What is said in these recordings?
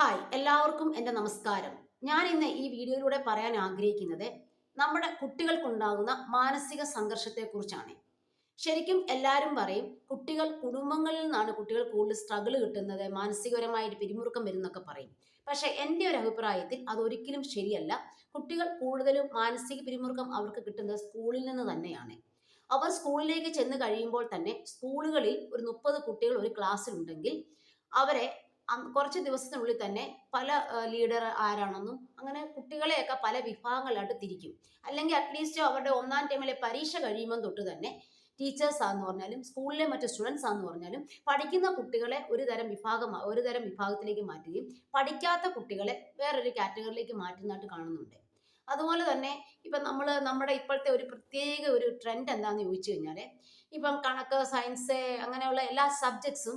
Hi എല്ലാവർക്കും എൻ്റെ നമസ്കാരം. ഞാൻ ഇന്ന് ഈ വീഡിയോയിലൂടെ പറയാൻ ആഗ്രഹിക്കുന്നത് നമ്മുടെ കുട്ടികൾക്കുണ്ടാകുന്ന മാനസിക സംഘർഷത്തെക്കുറിച്ചാണ്. ശരിക്കും എല്ലാവരും പറയും കുടുംബങ്ങളിൽ നിന്നാണ് കുട്ടികൾ കൂടുതൽ സ്ട്രഗിൾ കിട്ടുന്നത്, മാനസികപരമായിട്ട് പിരിമുറുക്കം വരുന്നൊക്കെ പറയും. പക്ഷേ എൻ്റെ ഒരു അഭിപ്രായത്തിൽ അതൊരിക്കലും ശരിയല്ല. കുട്ടികൾ കൂടുതലും മാനസിക പിരിമുറുക്കം അവർക്ക് കിട്ടുന്നത് സ്കൂളിൽ നിന്ന് തന്നെയാണ്. അവർ സ്കൂളിലേക്ക് ചെന്ന് കഴിയുമ്പോൾ തന്നെ സ്കൂളുകളിൽ ഒരു 30 കുട്ടികൾ ഒരു ക്ലാസ്സിലുണ്ടെങ്കിൽ അവരെ കുറച്ച് ദിവസത്തിനുള്ളിൽ തന്നെ പല ലീഡർ ആരാണെന്നും അങ്ങനെ കുട്ടികളെയൊക്കെ പല വിഭാഗങ്ങളായിട്ട് തിരിക്കും. അല്ലെങ്കിൽ അറ്റ്ലീസ്റ്റ് അവരുടെ ഒന്നാം ടൈമിലെ പരീക്ഷ കഴിയുമ്പം തൊട്ട് തന്നെ ടീച്ചേഴ്സ് ആന്ന് പറഞ്ഞാലും സ്കൂളിലെ മറ്റ് സ്റ്റുഡൻസ് ആന്ന് പറഞ്ഞാലും പഠിക്കുന്ന കുട്ടികളെ ഒരു തരം വിഭാഗത്തിലേക്ക് മാറ്റുകയും പഠിക്കാത്ത കുട്ടികളെ വേറൊരു കാറ്റഗറിയിലേക്ക് മാറ്റുന്നതായിട്ട് കാണുന്നുണ്ട്. അതുപോലെ തന്നെ ഇപ്പം നമ്മുടെ ഇപ്പോഴത്തെ ഒരു പ്രത്യേക ഒരു ട്രെൻഡ് എന്താണെന്ന് ചോദിച്ചു കഴിഞ്ഞാൽ, ഇപ്പം കണക്ക്, സയൻസ് അങ്ങനെയുള്ള എല്ലാ സബ്ജക്ട്സും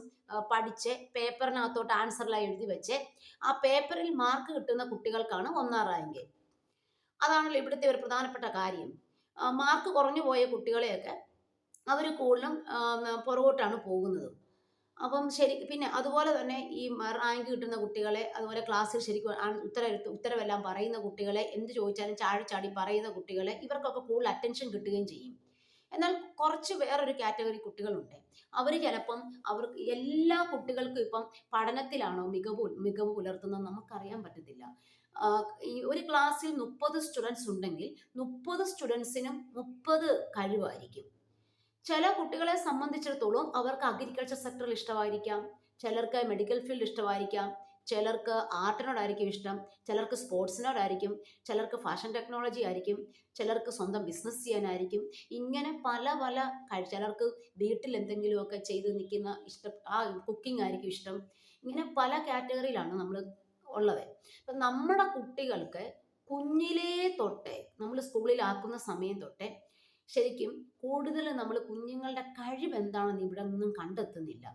പഠിച്ച് പേപ്പറിനകത്തോട്ട് ആൻസറിലായി എഴുതി വെച്ച് ആ പേപ്പറിൽ മാർക്ക് കിട്ടുന്ന കുട്ടികൾക്കാണ് ഒന്നാം റാങ്ക്. അതാണല്ലോ ഇവിടുത്തെ ഒരു പ്രധാനപ്പെട്ട കാര്യം. മാർക്ക് കുറഞ്ഞു പോയ കുട്ടികളെയൊക്കെ അവർ കൂടുതലും പുറകോട്ടാണ് പോകുന്നത്. അപ്പം ശരി, പിന്നെ അതുപോലെ തന്നെ ഈ റാങ്ക് കിട്ടുന്ന കുട്ടികളെ, അതുപോലെ ക്ലാസ്സിൽ ശരിക്കും ഉത്തരവെല്ലാം പറയുന്ന കുട്ടികളെ, എന്ത് ചോദിച്ചാലും ചാടി ചാടി പറയുന്ന കുട്ടികളെ, ഇവർക്കൊക്കെ കൂടുതൽ അറ്റൻഷൻ കിട്ടുകയും ചെയ്യും. എന്നാൽ കുറച്ച് വേറൊരു കാറ്റഗറി കുട്ടികളുണ്ട്. അവർ ചിലപ്പം അവർക്ക് എല്ലാ കുട്ടികൾക്കും ഇപ്പം പഠനത്തിലാണോ മികവ് പുലർത്തുന്നത് നമുക്കറിയാൻ പറ്റത്തില്ല. ഈ ഒരു ക്ലാസ്സിൽ 30 സ്റ്റുഡൻസ് ഉണ്ടെങ്കിൽ 30 സ്റ്റുഡൻസിനും 30 കഴിവായിരിക്കും. ചില കുട്ടികളെ സംബന്ധിച്ചിടത്തോളം അവർക്ക് അഗ്രികൾച്ചർ സെക്ടറിൽ ഇഷ്ടമായിരിക്കാം, ചിലർക്ക് മെഡിക്കൽ ഫീൽഡ് ഇഷ്ടമായിരിക്കാം, ചിലർക്ക് ആർട്ടിനോടായിരിക്കും ഇഷ്ടം, ചിലർക്ക് സ്പോർട്സിനോടായിരിക്കും, ചിലർക്ക് ഫാഷൻ ടെക്നോളജി ആയിരിക്കും, ചിലർക്ക് സ്വന്തം ബിസിനസ് ചെയ്യാനായിരിക്കും. ഇങ്ങനെ പല പല ചിലർക്ക് വീട്ടിൽ എന്തെങ്കിലുമൊക്കെ ചെയ്ത് നിൽക്കുന്ന ഇഷ്ടം, കുക്കിംഗ് ആയിരിക്കും ഇഷ്ടം. ഇങ്ങനെ പല കാറ്റഗറിയിലാണ് നമ്മൾ ഉള്ളത്. അപ്പം നമ്മുടെ കുട്ടികൾക്ക് കുഞ്ഞിലേ തൊട്ടേ നമ്മൾ സ്കൂളിലാക്കുന്ന സമയം തൊട്ടേ ശരിക്കും കൂടുതൽ നമ്മൾ കുഞ്ഞുങ്ങളുടെ കഴിവ് എന്താണെന്ന് ഇവിടെ ഒന്നും കണ്ടെത്തുന്നില്ല.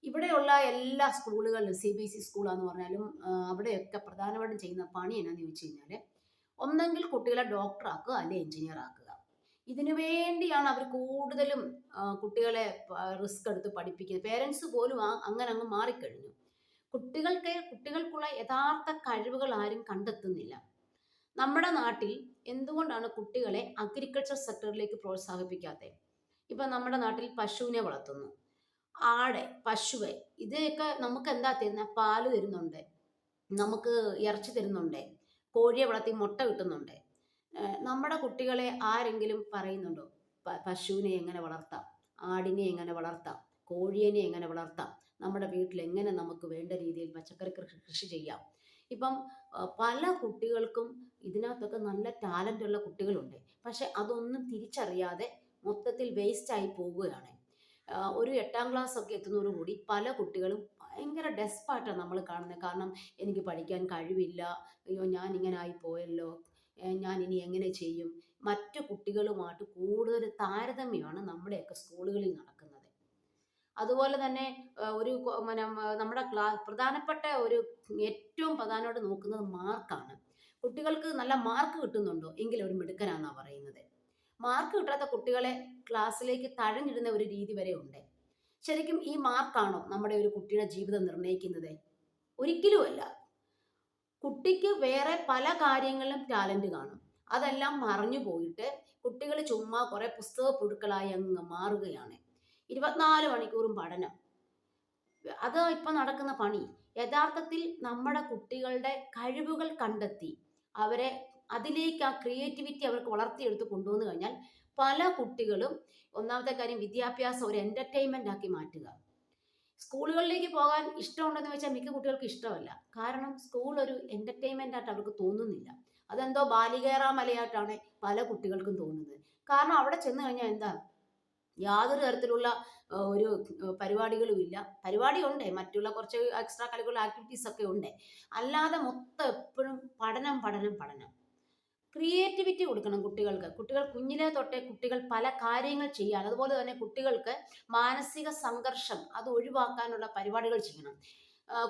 ഇവിടെയുള്ള എല്ലാ സ്കൂളുകളിലും CBSE സ്കൂളാന്ന് പറഞ്ഞാലും അവിടെയൊക്കെ പ്രധാനമായിട്ടും ചെയ്യുന്ന പണി എന്നാന്ന് ചോദിച്ചു കഴിഞ്ഞാൽ, ഒന്നെങ്കിൽ കുട്ടികളെ ഡോക്ടറാക്കുക, അല്ലെങ്കിൽ എഞ്ചിനീയർ ആക്കുക. ഇതിനു വേണ്ടിയാണ് അവർ കൂടുതലും കുട്ടികളെ റിസ്ക് എടുത്ത് പഠിപ്പിക്കുന്നത്. പേരൻസ് പോലും അങ്ങനെ അങ്ങ് മാറിക്കഴിഞ്ഞു. കുട്ടികൾക്കുള്ള യഥാർത്ഥ കഴിവുകൾ ആരും കണ്ടെത്തുന്നില്ല. നമ്മുടെ നാട്ടിൽ എന്തുകൊണ്ടാണ് കുട്ടികളെ അഗ്രികൾച്ചർ സെക്ടറിലേക്ക് പ്രോത്സാഹിപ്പിക്കാത്തത്? ഇപ്പം നമ്മുടെ നാട്ടിൽ പശുവിനെ വളർത്തുന്നു, പശുവെ, ഇതൊക്കെ നമുക്ക് എന്താ തരുന്നത്? പാല് തരുന്നുണ്ട്, നമുക്ക് ഇറച്ചി തരുന്നുണ്ട്, കോഴിയെ വളർത്തി മുട്ട കിട്ടുന്നുണ്ട്. നമ്മുടെ കുട്ടികളെ ആരെങ്കിലും പറയുന്നുണ്ടോ പശുവിനെ എങ്ങനെ വളർത്താം, ആടിനെ എങ്ങനെ വളർത്താം, കോഴിയെ എങ്ങനെ വളർത്താം, നമ്മുടെ വീട്ടിൽ എങ്ങനെ നമുക്ക് വേണ്ട രീതിയിൽ പച്ചക്കറി കൃഷി ചെയ്യാം? ഇപ്പം പല കുട്ടികൾക്കും ഇതിനകത്തൊക്കെ നല്ല ടാലൻ്റ് ഉള്ള കുട്ടികളുണ്ട്. പക്ഷെ അതൊന്നും തിരിച്ചറിയാതെ മൊത്തത്തിൽ വേസ്റ്റായി പോവുകയാണ്. ഒരു 8ാം ക്ലാസ് ഒക്കെ എത്തുന്നതോടുകൂടി പല കുട്ടികളും ഭയങ്കര ഡെസ്പായിട്ടാണ് നമ്മൾ കാണുന്നത്. കാരണം എനിക്ക് പഠിക്കാൻ കഴിവില്ല, അയ്യോ ഞാൻ ഇങ്ങനെ ആയി പോയല്ലോ, ഞാൻ ഇനി എങ്ങനെ ചെയ്യും? മറ്റു കുട്ടികളുമായിട്ട് കൂടുതൽ താരതമ്യമാണ് നമ്മുടെയൊക്കെ സ്കൂളുകളിൽ നടക്കുന്നത്. അതുപോലെ തന്നെ നമ്മുടെ പ്രധാനപ്പെട്ട ഏറ്റവും പ്രധാനമായിട്ട് നോക്കുന്നത് മാർക്കാണ്. കുട്ടികൾക്ക് നല്ല മാർക്ക് കിട്ടുന്നുണ്ടോ എങ്കിൽ ഒരു മിടുക്കനാണെന്നാണ് പറയുന്നത്. മാർക്ക് കിട്ടാത്ത കുട്ടികളെ ക്ലാസ്സിലേക്ക് തഴഞ്ഞിടുന്ന ഒരു രീതി വരെ ഉണ്ട്. ശരിക്കും ഈ മാർക്കാണോ നമ്മുടെ ഒരു കുട്ടിയുടെ ജീവിതം നിർണ്ണയിക്കുന്നത്? ഒരിക്കലുമല്ല. കുട്ടിക്ക് വേറെ പല കാര്യങ്ങളിലും ടാലന്റ് കാണും. അതെല്ലാം മറഞ്ഞു പോയിട്ട് കുട്ടികൾ ചുമ്മാ കുറെ പുസ്തക പുഴുക്കളായി അങ്ങ് മാറുകയാണ്. 24 മണിക്കൂറും പഠനം, അത് ഇപ്പം നടക്കുന്ന പണി. യഥാർത്ഥത്തിൽ നമ്മുടെ കുട്ടികളുടെ കഴിവുകൾ കണ്ടെത്തി അവരെ അതിലേക്ക്, ആ ക്രിയേറ്റിവിറ്റി അവർക്ക് വളർത്തിയെടുത്ത് കൊണ്ടുവന്നു കഴിഞ്ഞാൽ പല കുട്ടികളും, ഒന്നാമത്തെ കാര്യം വിദ്യാഭ്യാസം ഒരു എൻ്റർടൈൻമെൻ്റ് ആക്കി മാറ്റുക. സ്കൂളുകളിലേക്ക് പോകാൻ ഇഷ്ടമുണ്ടെന്ന് വെച്ചാൽ മിക്ക കുട്ടികൾക്ക് ഇഷ്ടമല്ല. കാരണം സ്കൂൾ ഒരു എൻ്റർടൈൻമെൻ്റ് ആയിട്ട് അവർക്ക് തോന്നുന്നില്ല. അതെന്തോ ബാലികേറാ മലയായിട്ടാണ് പല കുട്ടികൾക്കും തോന്നുന്നത്. കാരണം അവിടെ ചെന്ന് കഴിഞ്ഞാൽ എന്താ, യാതൊരു തരത്തിലുള്ള ഒരു പരിപാടികളും ഇല്ല. പരിപാടിയുണ്ട്, മറ്റുള്ള കുറച്ച് എക്സ്ട്രാ കരിക്കുലർ ആക്ടിവിറ്റീസ് ഒക്കെ ഉണ്ട്. അല്ലാതെ മൊത്തം എപ്പോഴും പഠനം പഠനം പഠനം. ക്രിയേറ്റിവിറ്റി കൊടുക്കണം കുട്ടികൾക്ക്. കുട്ടികൾ കുഞ്ഞിലെ തൊട്ടേ കുട്ടികൾ പല കാര്യങ്ങൾ ചെയ്യാൻ, അതുപോലെ തന്നെ കുട്ടികൾക്ക് മാനസിക സംഘർഷം അത് ഒഴിവാക്കാനുള്ള പരിപാടികൾ ചെയ്യണം.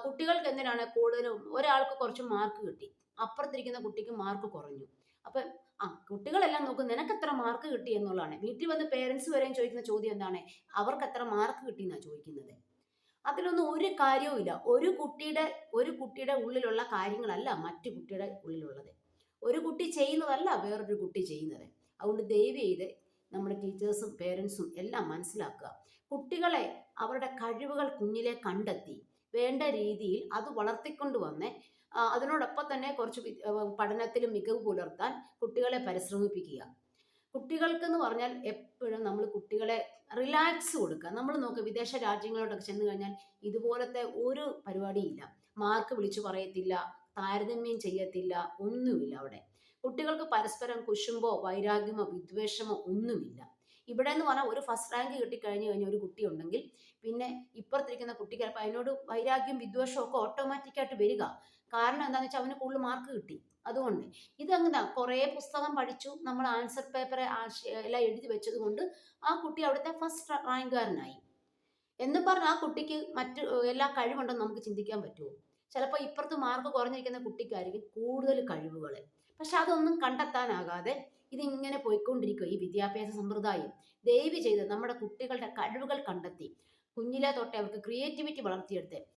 കുട്ടികൾക്ക് എന്തിനാണ് കൂടുതലും, ഒരാൾക്ക് കുറച്ച് മാർക്ക് കിട്ടി, അപ്പുറത്തിരിക്കുന്ന കുട്ടിക്ക് മാർക്ക് കുറഞ്ഞു. അപ്പം കുട്ടികളെല്ലാം നോക്കും നിനക്ക് എത്ര മാർക്ക് കിട്ടി എന്നുള്ളതാണ്. വീട്ടിൽ വന്ന് പേരൻസ് വരെയും ചോദിക്കുന്ന ചോദ്യം എന്താണ്, അവർക്ക് എത്ര മാർക്ക് കിട്ടി എന്നാണ് ചോദിക്കുന്നത്. അതിലൊന്നും ഒരു കാര്യവുമില്ല. ഒരു കുട്ടിയുടെ ഉള്ളിലുള്ള കാര്യങ്ങളല്ല മറ്റു കുട്ടിയുടെ ഉള്ളിലുള്ളത്. ഒരു കുട്ടി ചെയ്യുന്നതല്ല വേറൊരു കുട്ടി ചെയ്യുന്നത്. അതുകൊണ്ട് ദയവ് ചെയ്ത് നമ്മുടെ ടീച്ചേഴ്സും പേരൻസും എല്ലാം മനസ്സിലാക്കുക. കുട്ടികളെ അവരുടെ കഴിവുകൾ കുഞ്ഞിലെ കണ്ടെത്തി വേണ്ട രീതിയിൽ അത് വളർത്തിക്കൊണ്ട് വന്ന് അതിനോടൊപ്പം തന്നെ കുറച്ച് പഠനത്തിലും മികവ് പുലർത്താൻ കുട്ടികളെ പരിശ്രമിപ്പിക്കുക. കുട്ടികൾക്കെന്ന് പറഞ്ഞാൽ എപ്പോഴും നമ്മൾ കുട്ടികളെ റിലാക്സ് കൊടുക്കുക. നമ്മൾ നോക്കുക, വിദേശ രാജ്യങ്ങളോടൊക്കെ ചെന്ന് കഴിഞ്ഞാൽ ഇതുപോലത്തെ ഒരു പരിപാടിയില്ല. മാർക്ക് വിളിച്ചു പറയത്തില്ല, താരതമ്യം ചെയ്യത്തില്ല, ഒന്നുമില്ല അവിടെ. കുട്ടികൾക്ക് പരസ്പരം കുശുമ്പോ വൈരാഗ്യമോ വിദ്വേഷമോ ഒന്നുമില്ല. ഇവിടെ എന്ന് പറഞ്ഞാൽ ഒരു ഫസ്റ്റ് റാങ്ക് കിട്ടിക്കഴിഞ്ഞു കഴിഞ്ഞ ഒരു കുട്ടി ഉണ്ടെങ്കിൽ പിന്നെ ഇപ്പുറത്തിരിക്കുന്ന കുട്ടിക്ക് ചിലപ്പോൾ അതിനോട് വൈരാഗ്യം വിദ്വേഷവും ഒക്കെ ഓട്ടോമാറ്റിക്കായിട്ട് വരിക. കാരണം എന്താണെന്ന് വെച്ചാൽ അവന് കൂടുതൽ മാർക്ക് കിട്ടി. അതുകൊണ്ട് ഇതെങ്ങനെ കുറേ പുസ്തകം പഠിച്ചു, നമ്മൾ ആൻസർ പേപ്പർ എല്ലാം എഴുതി വെച്ചത് കൊണ്ട് ആ കുട്ടി അവിടുത്തെ ഫസ്റ്റ് റാങ്കുകാരനായി എന്ന് പറഞ്ഞാൽ ആ കുട്ടിക്ക് മറ്റു എല്ലാ കഴിവുണ്ടെന്ന് നമുക്ക് ചിന്തിക്കാൻ പറ്റുമോ? ചിലപ്പോൾ ഇപ്പുറത്ത് മാർക്ക് കുറഞ്ഞിരിക്കുന്ന കുട്ടിക്കായിരിക്കും കൂടുതൽ കഴിവുകൾ. പക്ഷെ അതൊന്നും കണ്ടെത്താനാകാതെ ഇതിങ്ങനെ പോയിക്കൊണ്ടിരിക്കുക ഈ വിദ്യാഭ്യാസ സമ്പ്രദായം. ദയവ് ചെയ്ത് നമ്മുടെ കുട്ടികളുടെ കഴിവുകൾ കണ്ടെത്തി കുഞ്ഞിലെ തൊട്ടേ അവർക്ക് ക്രിയേറ്റിവിറ്റി വളർത്തിയെടുത്ത്